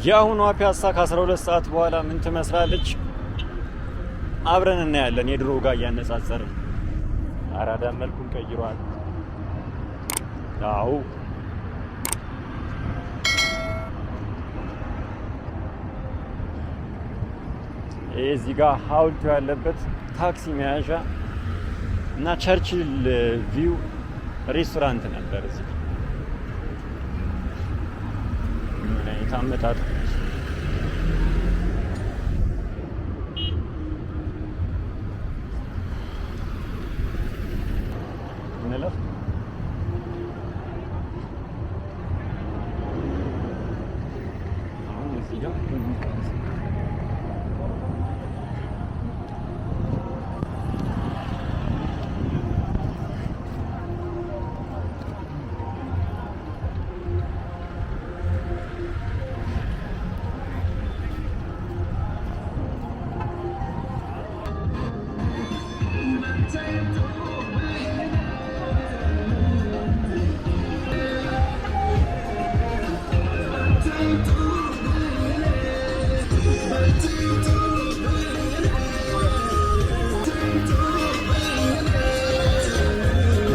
የአሁኗ ፒያሳ ከ12 ሰዓት በኋላ ምን ትመስላለች? አብረን እናያለን። የድሮ ጋር እያነጻጸርን አራዳ መልኩን ቀይሯል። አዎ እዚህ ጋር ሀውልቱ ያለበት ታክሲ መያዣ እና ቸርችል ቪው ሬስቶራንት ነበር። እዚህ ምን አይነት አመጣጥ እንለፍ። አሁን እዚህ ጋር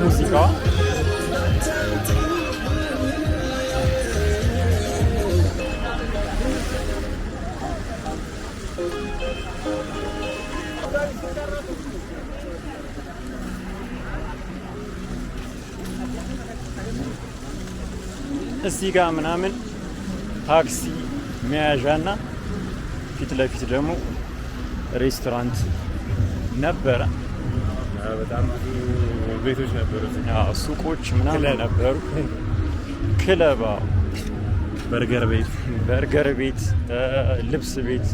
ሙዚቃ እዚህ ጋር ምናምን ታክሲ መያዣና ፊት ለፊት ደግሞ ሬስቶራንት ነበረ። በጣም ብዙ ቤቶች ነበሩ። ሱቆች ምናምን ነበሩ። ክለባ፣ በርገር ቤት፣ ልብስ ቤት፣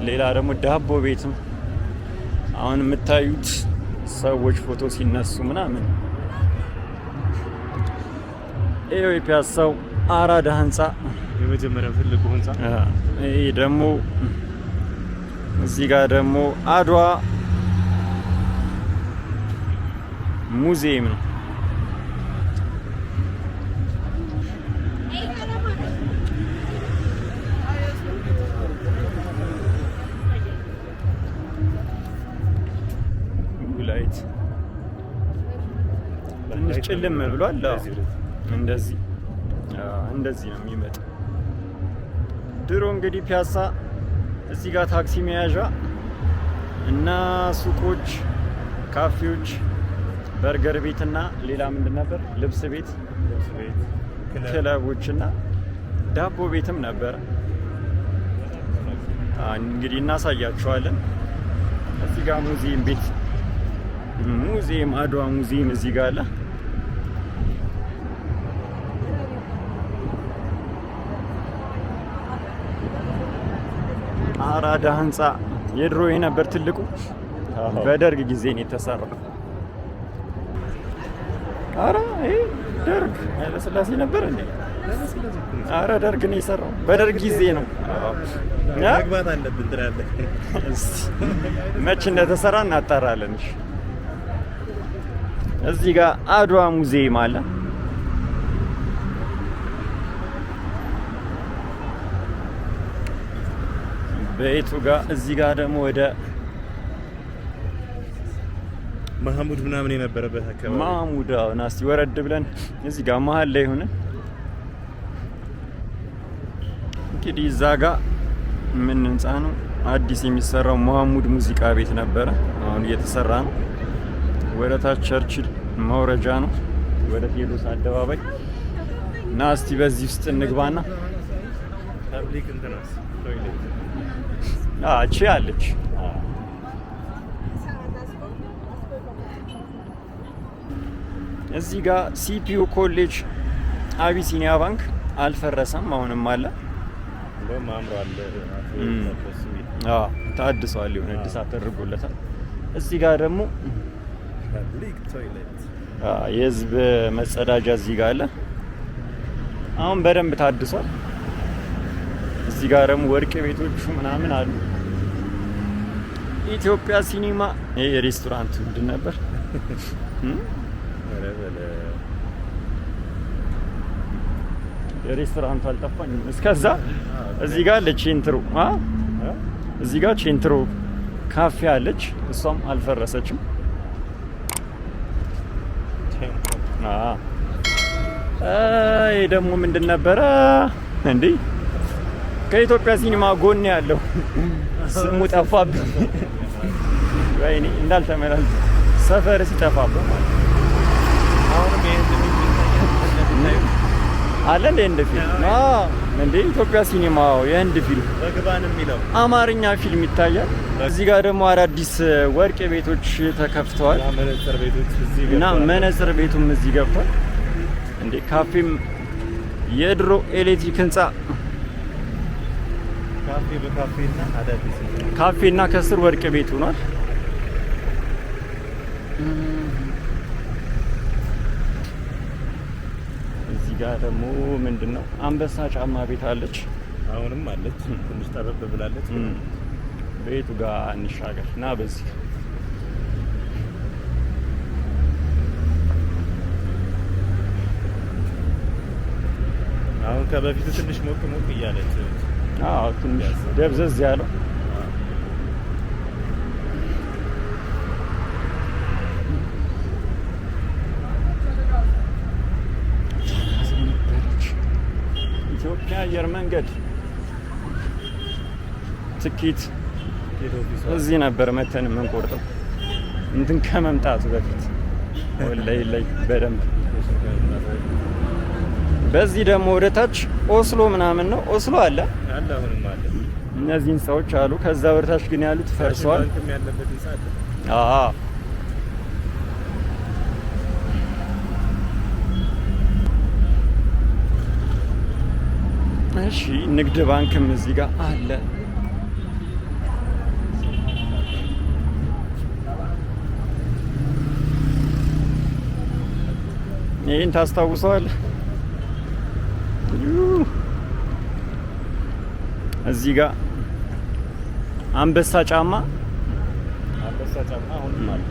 ሌላ ደግሞ ዳቦ ቤትም አሁን የምታዩት ሰዎች ፎቶ ሲነሱ ምናምን ይሄው የፒያሳው አራዳ ህንፃ የመጀመሪያው ትልቁ ህንፃ። ይሄ ደግሞ እዚህ ጋር ደግሞ አድዋ ሙዚየም ነው። ጉላይት ትንሽ ጭልም ብሏል። እንደዚህ ነው የሚመጣ። ድሮ እንግዲህ ፒያሳ እዚህ ጋር ታክሲ መያዣ እና ሱቆች፣ ካፌዎች፣ በርገር ቤትና ሌላ ምንድን ነበር? ልብስ ቤት፣ ክለቦችና ዳቦ ቤትም ነበረ። እንግዲህ እናሳያችኋለን። እዚህ ጋር ሙዚየም አድዋ ሙዚየም እዚህ ጋር አለ። አራዳ ህንፃ የድሮ የነበር ትልቁ በደርግ ጊዜ ነው የተሰራው። አረ ደርግ ኃይለ ሥላሴ ነበር እንዴ? አረ ደርግ ነው የሰራው። በደርግ ጊዜ ነው። መግባት አለብን ትላለህ። መቼ እንደተሰራ እናጣራለን። እዚህ ጋር አድዋ ሙዚየም አለ። በየቱ ጋር እዚህ ጋር ደግሞ ወደ ማህሙድ ምናምን የነበረበት አካባቢ ማህሙድ ናስቲ ወረድ ብለን እዚህ ጋር መሀል ላይ ሆነ። እንግዲህ እዛ ጋር ምን ህንፃ ነው አዲስ የሚሰራው? ማህሙድ ሙዚቃ ቤት ነበረ። አሁን እየተሰራ ነው። ወደ ታች ቸርችል መውረጃ ነው ወደ ቴዎድሮስ አደባባይ። ናስቲ በዚህ ውስጥ እንግባና ፐብሊክ እንትናስ ቶይሌት እቺ አለች። እዚህ ጋር ሲፒዩ ኮሌጅ አቢሲኒያ ባንክ አልፈረሰም፣ አሁንም አለ። እንደውም አምሯል። ታድሷል፣ የሆነ እድሳት ተደርጎለታል። እዚህ ጋር ደግሞ ፐብሊክ ቶይሌት የህዝብ መጸዳጃ እዚህ ጋር አለ። አሁን በደንብ ታድሷል። እዚህ ጋር ደግሞ ወርቅ ቤቶቹ ምናምን አሉ። ኢትዮጵያ ሲኒማ ይሄ ሬስቶራንት ምንድን ነበር? ሬስቶራንቱ አልጠፋኝም። እስከዛ እዚህ ጋር አለች ቼንትሮ እዚህ ጋር ቼንትሮ ካፌ አለች። እሷም አልፈረሰችም። አይ ደግሞ ምንድን ነበረ እንዴ ከኢትዮጵያ ሲኒማ ጎን ያለው ስሙ ጠፋብኝ። ወይኔ እንዳልተመላል ሰፈር ሲጠፋብህ ማለት አሁንም አለ እንደ ህንድ ፊልም እንደ ኢትዮጵያ ሲኒማ የህንድ ፊልም በግባን የሚለው አማርኛ ፊልም ይታያል። እዚህ ጋር ደግሞ አዳዲስ ወርቅ ቤቶች ተከፍተዋል እና መነጽር ቤቱም እዚህ ገብቷል። እንደ ካፌም የድሮ ኤሌክትሪክ ህንጻ ካፌ በካፌና አዳዲስ ካፌና ከስር ወርቅ ቤት ሆኗል። እዚህ ጋር ደግሞ ምንድነው አንበሳ ጫማ ቤት አለች። አሁንም አለች፣ ትንሽ ጠበብ ብላለች። ቤቱ ጋር እንሻገር እና በዚህ አሁን ከበፊቱ ትንሽ ሞቅ ሞቅ እያለች ትንሽ ደብዘዝ ያለው ኢትዮጵያ አየር መንገድ ትኬት እዚህ ነበር መተን የምንቆርጠው እንትን ከመምጣቱ በፊት ወላይ በደንብ። በዚህ ደግሞ ወደ ታች ኦስሎ ምናምን ነው። ኦስሎ አለ አሁንም አለ። እነዚህ ህንጻዎች አሉ። ከዛ ወደ ታች ግን ያሉት ፈርሰዋል። እሺ ንግድ ባንክም እዚህ ጋር አለ። ይህን ታስታውሰዋል? እዚህ ጋር አንበሳ ጫማ አሁንም አለ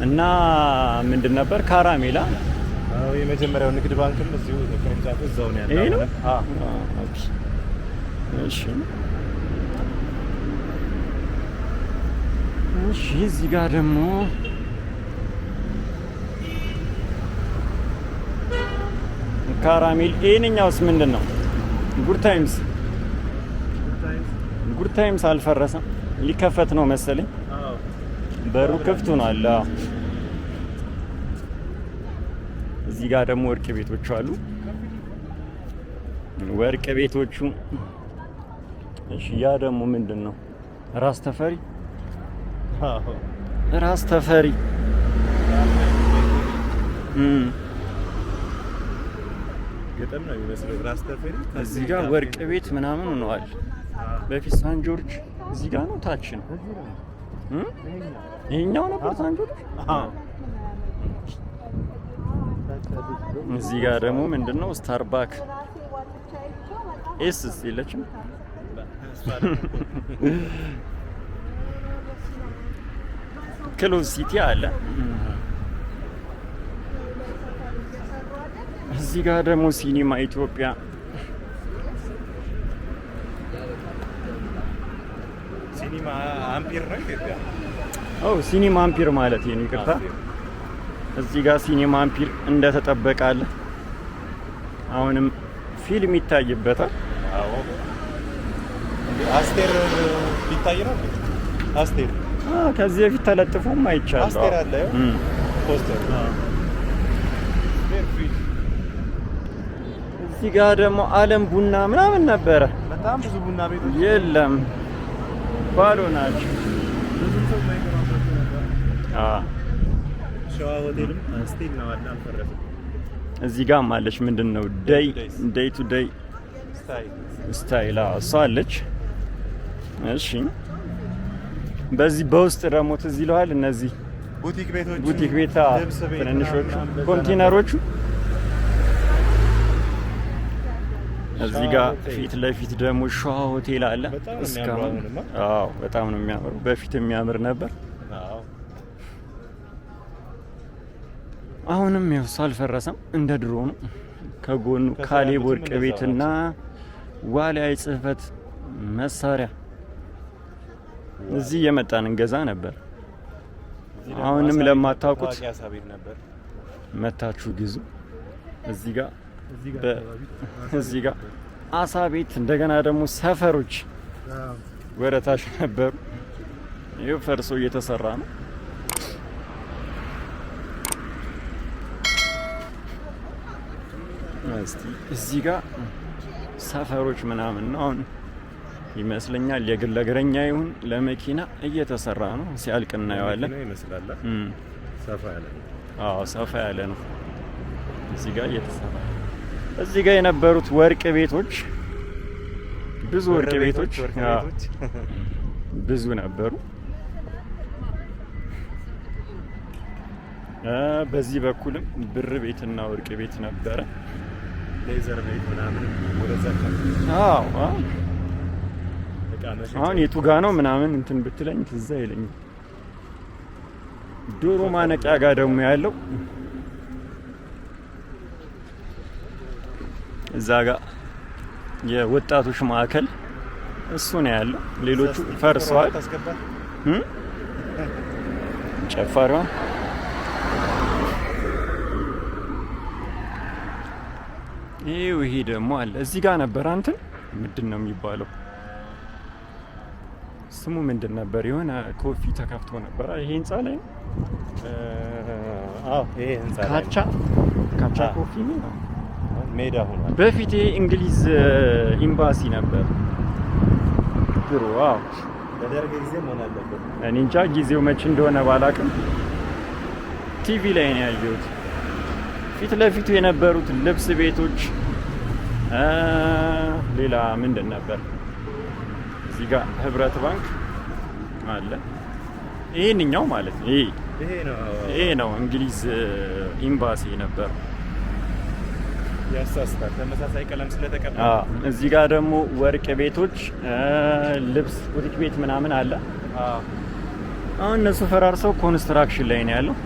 እና ምንድን ነበር ካራሜላ። የመጀመሪያው ንግድ ባንክም እዚሁ ቅርንጫፍ እዛው ነው ያለው። ይሄ ነው። እሺ እዚህ ጋር ደግሞ ካራሜል። ይሄንኛውስ ምንድን ነው? ጉድ ታይምስ አልፈረሰም። ሊከፈት ነው መሰለኝ። በሩ ክፍት ሆኗል። እዚህ ጋር ደግሞ ወርቅ ቤቶች አሉ። ወርቅ ቤቶቹ እሺ። ያ ደግሞ ምንድን ነው? ራስ ተፈሪ ገጠም ነው የሚመስለው። ራስ ተፈሪ እዚህ ጋር ወርቅ ቤት ምናምን ሆነዋል። በፊት ሳን ጆርጅ እዚህ ጋር ነው፣ ታች ነው። ይሄኛው ነበር ሳን ጆርጅ። እዚህ ጋር ደግሞ ምንድነው? ስታርባክ ኤስ የለችም። ክሎዝ ሲቲ አለ። እዚህ ጋር ደግሞ ሲኒማ ኢትዮጵያ። ሲኒማ አምፒር ነው ኢትዮጵያ። ሲኒማ አምፒር ማለት ነው። ይቅርታ። እዚህ ጋር ሲኒማ አምፒር እንደተጠበቀ አለ። አሁንም ፊልም ይታይበታል። አስቴር ሊታይ ነው። አስቴር ከዚህ በፊት ተለጥፎም አይቻለሁ። አስቴር አለ ፖስተር። እዚህ ጋር ደግሞ አለም ቡና ምናምን ነበረ። በጣም ብዙ ቡና ቤቶች የለም ባዶ ናቸው። ብዙ ሰው ማይቀራበት ነበር። ሸዋ ሆቴልም ስቲል ነው አለ፣ አልፈረሰም። እዚህ ጋር አለች። ምንድነው? ዴይ ቱ ዴይ ስታይል እሷ አለች። እሺ በዚህ በውስጥ ደግሞ ትዝ ይለዋል እነዚህ ቡቲክ ቤቶች፣ ቡቲክ ቤታ ትንንሾቹ ኮንቴነሮቹ። እዚህ ጋር ፊት ለፊት ደግሞ ሸዋ ሆቴል አለ። እስካሁን በጣም ነው የሚያምረው። በፊት የሚያምር ነበር። አሁንም ያው አልፈረሰም፣ እንደ ድሮ ነው። ከጎኑ ካሌብ ወርቅ ቤትና ዋሊያ የጽህፈት መሳሪያ እዚህ የመጣን እንገዛ ነበር። አሁንም ለማታውቁት መታችሁ ግዙ። እዚህ ጋር አሳ ቤት፣ እንደገና ደግሞ ሰፈሮች ወረታች ነበሩ። ይኸው ፈርሶ እየተሰራ ነው። እስቲ እዚህ ጋር ሰፈሮች ምናምን ነው አሁን ይመስለኛል። የግል እግረኛ ይሁን ለመኪና እየተሰራ ነው። ሲያልቅ እናየዋለን። ይመስላል ሰፋ ያለ ነው። እዚህ ጋር እየተሰራ እዚህ ጋር የነበሩት ወርቅ ቤቶች ብዙ ወርቅ ቤቶች ብዙ ነበሩ። በዚህ በኩልም ብር ቤትና ወርቅ ቤት ነበረ። ሌዘር ቤት ምናምን ወደዛ አሁን የቱ ጋ ነው ምናምን እንትን ብትለኝ ትዝ አይለኝም። ዶሮ ማነቂያ ጋር ደግሞ ያለው እዛ ጋር የወጣቶች ማዕከል እሱ ነው ያለው። ሌሎቹ ፈርሰዋል። ጨፋሪዋ ይሄ ደግሞ አለ። እዚህ ጋር ነበር አንተ ምንድን ነው የሚባለው? ስሙ ምንድን ነበር? የሆነ ኮፊ ተከፍቶ ነበር። ይሄ ህንጻ ላይ ነው። ይሄ ህንጻ ላይ ካቻ ኮፊ ነው። ሜዳ ሆኗል። በፊት እንግሊዝ ኤምባሲ ነበር ድሮ። በደርግ ጊዜ መሆን አለበት። እኔ እንጃ ጊዜው መቼ እንደሆነ ባላቅም ቲቪ ላይ ነው ያየሁት። ፊት ለፊቱ የነበሩት ልብስ ቤቶች፣ ሌላ ምንድን ነበር? እዚህ ጋር ህብረት ባንክ አለ። ይሄንኛው ማለት ነው። ይሄ ነው እንግሊዝ ኤምባሲ ነበር። ያሳስታል። ተመሳሳይ ቀለም ስለተቀባ። እዚህ ጋር ደግሞ ወርቅ ቤቶች፣ ልብስ ቡቲክ ቤት ምናምን አለ። አሁን እነሱ ፈራርሰው ኮንስትራክሽን ላይ ነው ያለው።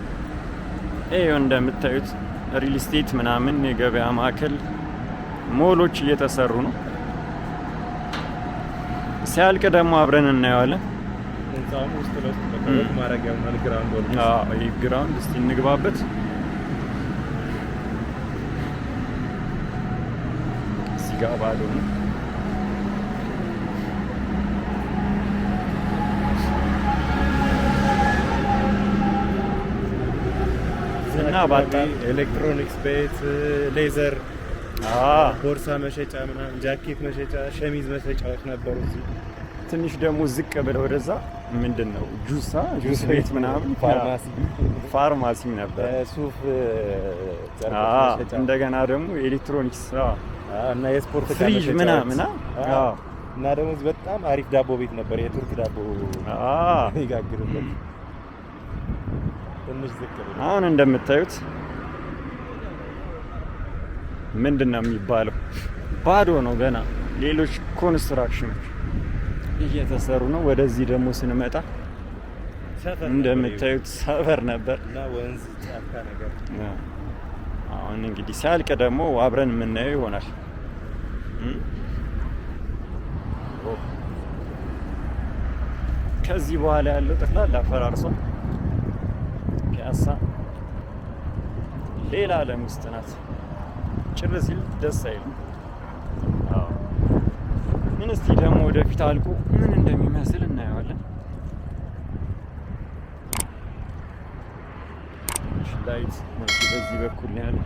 ይሄው እንደምታዩት ሪል ስቴት ምናምን የገበያ ማዕከል ሞሎች እየተሰሩ ነው። ሲያልቅ ደግሞ አብረን እናየዋለን። ህንጻው ውስጥ ለውስጥ ማረጋው ማለት ግራውንድ ወርክ። ይሄ ግራውንድ እስቲ እንግባበት። እዚህ ጋር ባዶ ነው። እና ባጣ ኤሌክትሮኒክስ ቤት፣ ሌዘር፣ ቦርሳ መሸጫ ምናምን፣ ጃኬት መሸጫ፣ ሸሚዝ መሸጫዎች ነበሩ። እዚህ ትንሽ ደግሞ ዝቅ ብለው ወደዛ ምንድን ነው ጁስ ቤት ምናምን ፋርማሲም ነበር። ሱፍ እንደገና ደግሞ ኤሌክትሮኒክስ እና የስፖርት ፍሪጅ ምናምን እና ደግሞ እዚህ በጣም አሪፍ ዳቦ ቤት ነበር። የቱርክ ዳቦ ይጋግሩበት። ትንሽ ዝቅ ብሎ አሁን እንደምታዩት ምንድን ነው የሚባለው ባዶ ነው ገና። ሌሎች ኮንስትራክሽኖች እየተሰሩ ነው። ወደዚህ ደግሞ ስንመጣ እንደምታዩት ሰፈር ነበር እና ወንዝ ጫካ ነገር። አሁን እንግዲህ ሲያልቅ ደግሞ አብረን የምናየው ይሆናል። ከዚህ በኋላ ያለው ጠቅላላ ፈራርሷል። ፒያሳ ሌላ ዓለም ውስጥ ናት። ጭር ሲል ደስ አይልም። ምን እስቲ ደግሞ ወደፊት አልቆ ምን እንደሚመስል እናየዋለን። ላይት በዚህ በኩል ነው ያለው።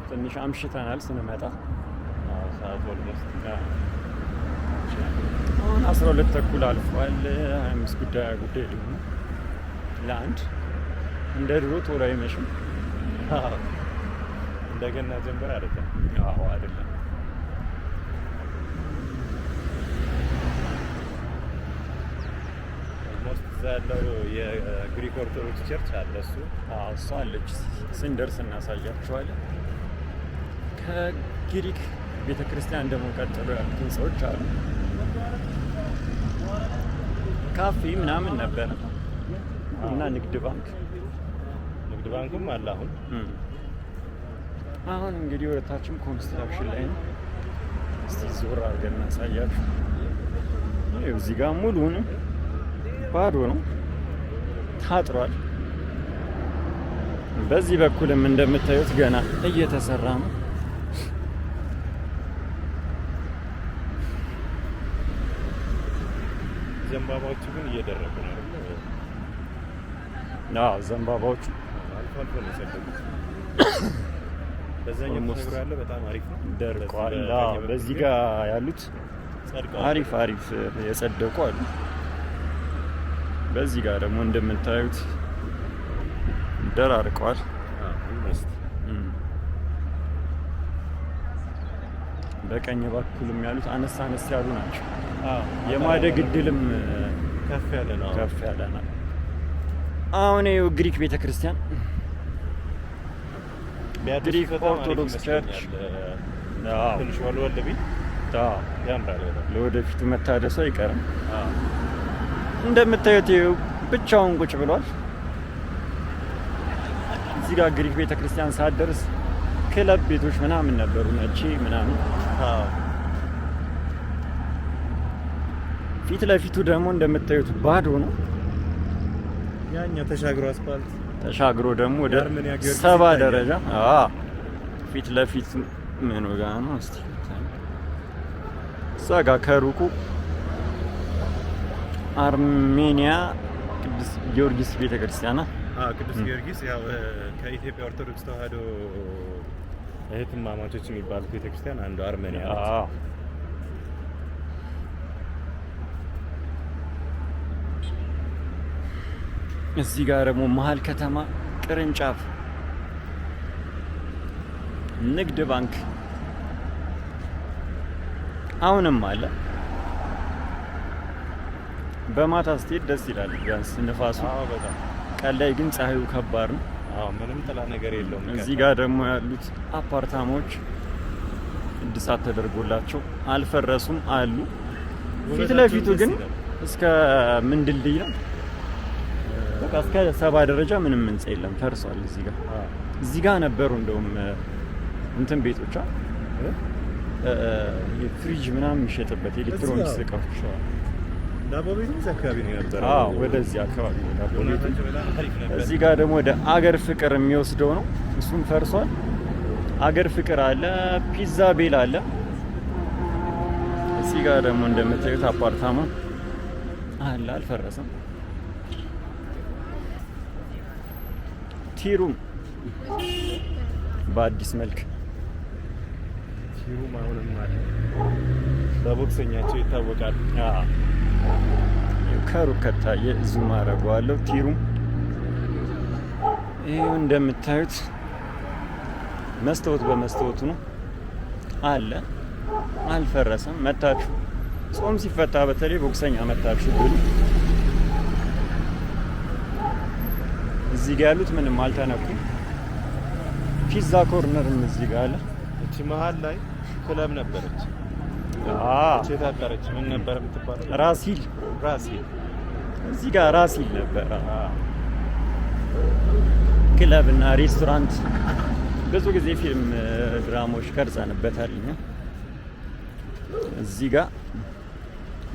ትንሽ አምሽተናል ስንመጣ። ሰዓት ወልሞስት አሁን 12 ተኩል አልፏል። 25 ጉዳይ ደግሞ ለአንድ እንደ ድሮ ቶሎ አይመሽም። እንደገና ጀንበር አይደለም። አይደለም። ኦልሞስት እዛ ያለው የግሪክ ኦርቶዶክስ ቸርች አለ። እሱ አለች። ስንደርስ እናሳያቸዋለን። ከግሪክ ቤተክርስቲያን ደግሞ ቀጥሎ ያሉት ህንጻዎች አሉ። ካፌ ምናምን ነበረ እና ንግድ ባንክም አለ። አሁን አሁን እንግዲህ ወደታችን ኮንስትራክሽን ላይ ነው። እስቲ ዞር አድርገን እናሳያችሁ። እዚህ ጋር ሙሉንም ባዶ ነው፣ ታጥሯል። በዚህ በኩልም እንደምታዩት ገና እየተሰራ ነው። ዘንባባዎቹ ግን እየደረቁ ነው። አዎ ዘንባባዎቹ አልፎ አልፎ ነው የሰደጉት። በዛኛው ተነግሮ ያለው በጣም አሪፍ ነው፣ ደርቋል። በዚህ ጋር ያሉት አሪፍ አሪፍ የጸደቁ አሉ። በዚህ ጋር ደግሞ እንደምታዩት ደራርቀዋል። በቀኝ በኩልም ያሉት አነስ አነስ ያሉ ናቸው። የማደግ እድልም ከፍ ያለ ነው። አሁን ይኸው ግሪክ ቤተክርስቲያን ግሪክ ኦርቶዶክስ ቸርች ለወደፊቱ መታደሱ አይቀርም። እንደምታዩት ብቻውን ቁጭ ብሏል። እዚህ ጋር ግሪክ ቤተክርስቲያን ሳትደርስ ክለብ ቤቶች ምናምን ነበሩ፣ ነቺ ምናምን። ፊት ለፊቱ ደግሞ እንደምታዩት ባዶ ነው። ያኛው ተሻግሮ አስፋልት ተሻግሮ ደግሞ ወደ 7 ደረጃ ፊት ለፊት ምን ወጋ ነው? እስቲ እዛ ጋር ከሩቁ አርሜኒያ ቅዱስ ጊዮርጊስ ቤተክርስቲያን ቅዱስ ጊዮርጊስ ያው ከኢትዮጵያ ኦርቶዶክስ ተዋህዶ እህትማማቾች የሚባሉት ቤተክርስቲያን አንዱ አርሜኒያ ነው። እዚህ ጋር ደግሞ መሀል ከተማ ቅርንጫፍ ንግድ ባንክ አሁንም አለ። በማታ ስትሄድ ደስ ይላል፣ ቢያንስ ንፋሱ። በጣም ቀን ላይ ግን ፀሐዩ ከባድ ነው። ምንም ጥላ ነገር የለውም። እዚህ ጋር ደግሞ ያሉት አፓርታማዎች እድሳት ተደርጎላቸው አልፈረሱም አሉ። ፊት ለፊቱ ግን እስከ ምን ድልድይ ነው? በቃ እስከ 7 ደረጃ ምንም ህንጻ የለም፣ ፈርሷል። እዚህ ጋር ነበሩ እንደውም እንትን ቤቶች የፍሪጅ ምናምን የሚሸጥበት ኤሌክትሮኒክስ እቃዎች። ዳቦ ቤት እዚህ አካባቢ ነው የነበረው። ወደዚህ አካባቢ ነው ዳቦ ቤት። እዚህ ጋር ደግሞ ወደ አገር ፍቅር የሚወስደው ነው፣ እሱም ፈርሷል። አገር ፍቅር አለ፣ ፒዛ ቤል አለ። እዚህ ጋር ደግሞ እንደምታዩት አፓርታማ አለ፣ አልፈረሰም። ቲሩም በአዲስ መልክ ቲሩም አሁንም አለ። በቦክሰኛቸው ይታወቃል። ከሩቅ ከታየ ዙም አደርገዋለሁ። ቲሩም ይሄው እንደምታዩት መስታወት በመስታወቱ ነው አለ፣ አልፈረሰም። መታችሁ ጾም ሲፈታ በተለይ ቦክሰኛ መታችሁ ብሉ። እዚህ ጋር ያሉት ምንም አልተነኩም። ፒዛ ኮርነርም እዚህ ጋር አለ። እቺ መሀል ላይ ክለብ ነበረች። የታጠረች ምን ነበር የምትባለው? ራሲል። እዚህ ጋር ራሲል ነበረ። ክለብ እና ሬስቶራንት ብዙ ጊዜ ፊልም ድራማዎች ቀርጸንበታል። እዚህ ጋር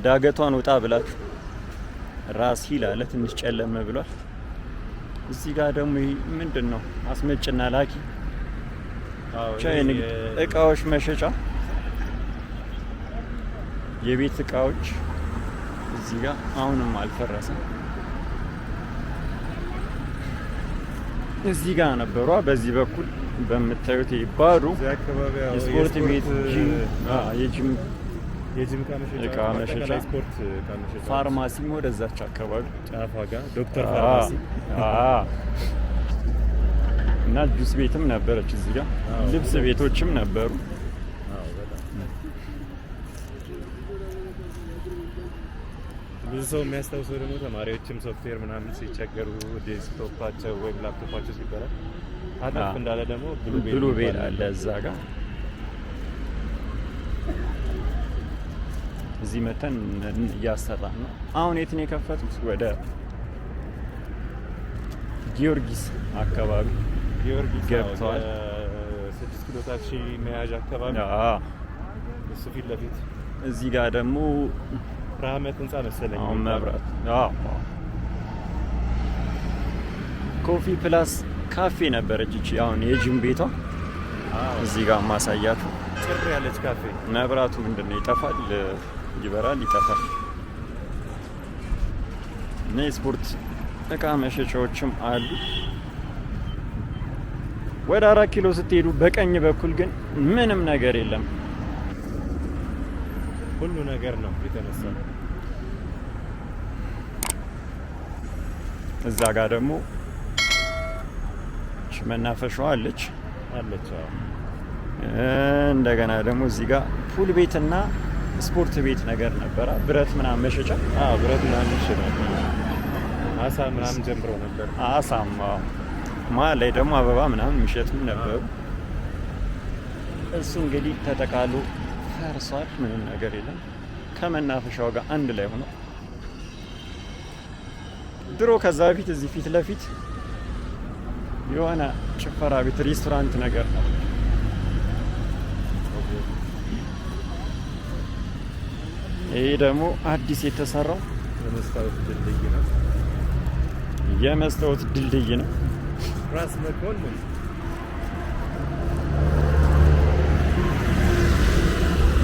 ዳገቷን ወጣ ብላችሁ ራሲል አለ። ትንሽ ጨለም ብሏል። እዚህ ጋር ደግሞ ምንድን ነው? አስመጭና ላኪ የንግድ እቃዎች መሸጫ፣ የቤት እቃዎች እዚህ ጋር አሁንም አልፈረሰም። እዚህ ጋር ነበሯ። በዚህ በኩል በምታዩት ባዶ የስፖርት ቤት፣ የጂም እቃ መሸጫ፣ ፋርማሲም ወደዛች አካባቢ ጫፏ ጋር ዶክተር ፋርማሲ እና ጁስ ቤትም ነበረች። እዚህ ጋር ልብስ ቤቶችም ነበሩ። ብዙ ሰው የሚያስታውሰው ደግሞ ተማሪዎችም ሶፍትዌር ምናምን ሲቸገሩ ዴስክቶፓቸው ወይም ላፕቶፓቸው ሲበላሽ አጠፍ እንዳለ ደግሞ ብሉ ቤል አለ እዛ ጋር። እዚህ መተን እያሰራን ነው። አሁን የት ነው የከፈቱት? ወደ ጊዮርጊስ አካባቢ ጊዮርጊስ ገብተዋል። 6 ኪሎ ታክሲ መያዣ አካባቢ እሱ ፊት ለፊት። እዚህ ጋር ደግሞ ራህመት ህንጻ መሰለኝ አሁን መብራት ኮፊ ፕላስ ካፌ ነበረች እቺ አሁን የጂም ቤቷ። እዚህ ጋር ማሳያችሁ ጭር ያለች ካፌ። መብራቱ ምንድነው ይጠፋል፣ ይበራል፣ ይጠፋል። እና የስፖርት እቃ መሸጫዎችም አሉ። ወደ 4 ኪሎ ስትሄዱ በቀኝ በኩል ግን ምንም ነገር የለም። ሁሉ ነገር ነው የተነሳው። እዛ ጋር ደግሞ መናፈሻዋ አለች። እንደገና ደግሞ እዚህ ጋር ፑል ቤትና ስፖርት ቤት ነገር ነበረ። ብረት ምናምን መሸጫ ብረት ምናምን መሸጫ አሳ ምናምን ጀምሮ ነበር። አሳማ መሀል ላይ ደግሞ አበባ ምናምን የሚሸጡም ነበሩ። እሱ እንግዲህ ተጠቃሎ ፈርሷል። ምንም ነገር የለም። ከመናፈሻው ጋር አንድ ላይ ሆኖ ድሮ ከዛ በፊት እዚህ ፊት ለፊት የሆነ ጭፈራ ቤት ሬስቶራንት ነገር ነው። ይሄ ደግሞ አዲስ የተሰራው የመስታወት ድልድይ ነው። የመስታወት ድልድይ ነው። ራስ መኮንን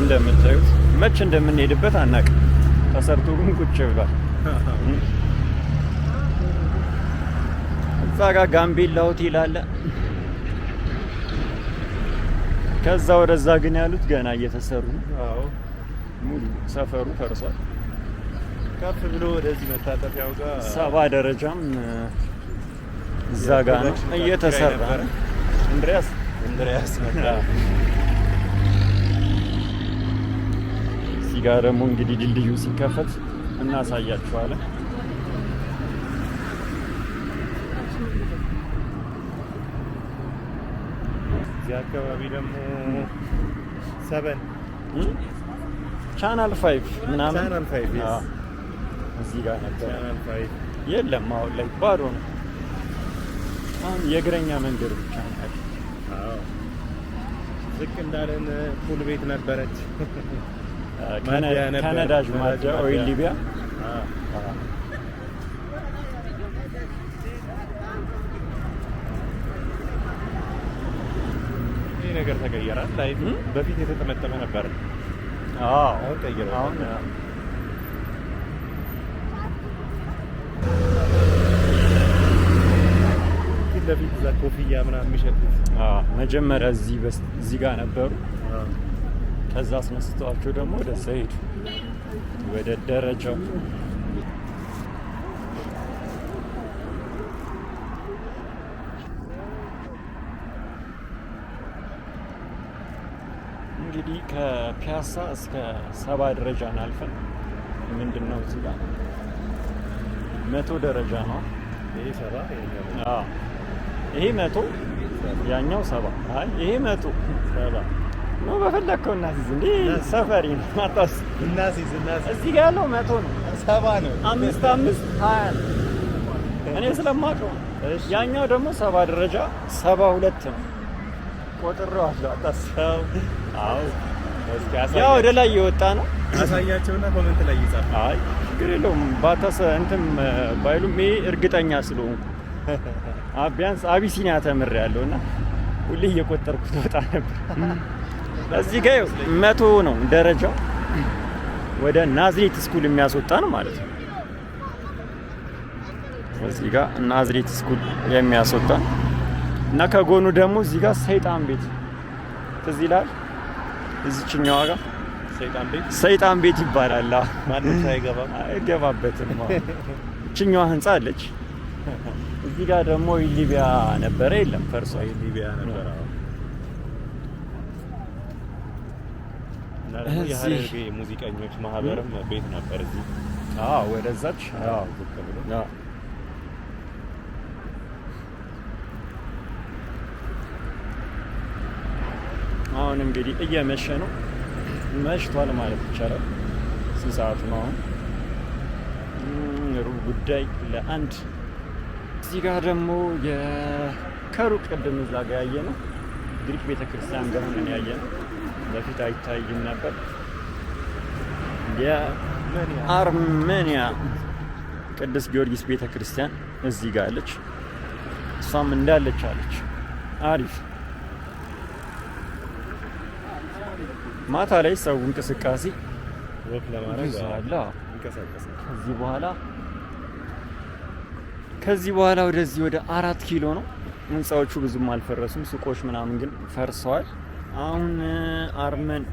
እንደምታዩት መቼ እንደምንሄድበት አናውቅም። ተሰርቶ ግን ቁጭ ብሏል። እዛ ጋር ጋምቤላ ሆቴል አለ። ከዛ ወደዛ ግን ያሉት ገና እየተሰሩ ነው። ሙሉ ሰፈሩ ፈርሷል። ከፍ ብሎ ወደዚህ መታጠፊያው ጋር 70 ደረጃም እዛ ጋር ነው እየተሰራ። እንድሪያስ ነበር። እዚህ ጋር ደግሞ እንግዲህ ድልድዩ ሲከፈት እናሳያችኋለን። እዚህ አካባቢ ደግሞ 7 ቻናል 5 ምናምን ቻናል 5 እዚህ ጋር ነበር። ቻናል 5 የለም አሁን ላይ ባዶ ነው። አሁን የእግረኛ መንገድ ብቻ ነው። ዝቅ እንዳለን ፑል ቤት ነበረች። ከነዳጅ ማደያ ኦይል ሊቢያ ይሄ ነገር ተቀየራል። ላይ በፊት የተጠመጠመ ነበር። አሁን ቀይረው አሁን ፊት ለፊት እዛ ኮፍያ ምናምን የሚሸጡት መጀመሪያ እዚህ ጋር ነበሩ። ከዛ አስነስተዋቸው ደግሞ ወደዛ ሄዱ ወደ ደረጃው። እንግዲህ ከፒያሳ እስከ 70 ደረጃ አልፈን ምንድነው እዚህ ጋር 100 ደረጃ ነው። ይሄ 70 ይሄ 100 ያኛው 70 አይ ይሄ 100 ነው። በፈለከው እናሲዝ እንዴ ሰፈሪ ነው አጣስ እናሲዝ እዚህ ጋር ያለው 100 ነው። 70 ነው። 5 20 እኔ ስለማውቀው ያኛው ደግሞ 70 ደረጃ 72 ነው። ቆጥረው አለ አጣሰው። ያው ወደ ላይ የወጣ ነው። አሳያቸውና ኮሜንት ላይ ይጻፍ። አይ ችግር የለውም። ባታሰ እንትን ባይሉም ይሄ እርግጠኛ ስለሆንኩ ቢያንስ አቢሲኒያ ተምሬያለሁና ሁሌ እየቆጠርኩት ወጣ ነበር። እዚህ ጋር 100 ነው ደረጃው። ወደ ናዝሬት ስኩል የሚያስወጣ ነው ማለት ነው። እዚህ ጋር ናዝሬት ስኩል የሚያስወጣ እና ከጎኑ ደግሞ እዚህ ጋር ሰይጣን ቤት ትዝ ይላል። እዚችኛዋ ጋር ሰይጣን ቤት ይባላል። ማንም ሳይገባም አይገባበትም። እችኛዋ ህንጻ አለች። እዚህ ጋር ደግሞ ሊቢያ ነበረ፣ የለም ፈርሷ። ሊቢያ ነበረ እና ደግሞ የሀረርጌ ሙዚቀኞች ማህበርም ቤት ነበር እዚህ። ወደዛች አሁን እንግዲህ እየመሸ ነው። መሽቷል ማለት ይቻላል። ስንት ሰዓት ነው አሁን? ሩብ ጉዳይ ለ1። እዚህ ጋር ደግሞ ከሩቅ ቅድም እዛ ጋር ያየ ነው ግሪክ ቤተክርስቲያን ጋር ሆነን ያየን በፊት አይታይም ነበር። የአርሜኒያ ቅዱስ ጊዮርጊስ ቤተክርስቲያን እዚህ ጋር አለች። እሷም እንዳለች አለች። አሪፍ ማታ ላይ ሰው እንቅስቃሴ ወክ ለማድረግ አለ። እንቀሳቀሳለን። ከዚህ በኋላ ወደዚህ ወደ 4 ኪሎ ነው። ህንፃዎቹ ብዙም አልፈረሱም፣ ሱቆች ምናምን ግን ፈርሰዋል። አሁን አርመን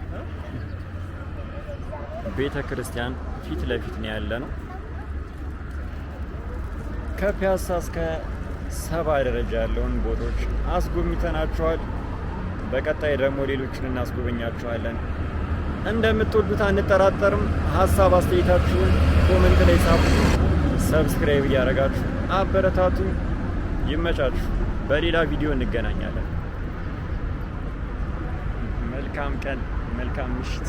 ቤተ ክርስቲያን ፊት ለፊት ነው ያለ ነው። ከፒያሳ እስከ 70 ደረጃ ያለውን ቦታዎች አስጎብኝተናቸዋል። በቀጣይ ደግሞ ሌሎችን እናስጎበኛቸዋለን። እንደምትወዱት አንጠራጠርም። ሀሳብ አስተያየታችሁን ኮሜንት ላይ ጻፉ። ሰብስክራይብ እያደረጋችሁ አበረታቱ። ይመቻችሁ። በሌላ ቪዲዮ እንገናኛለን። መልካም ቀን፣ መልካም ምሽት።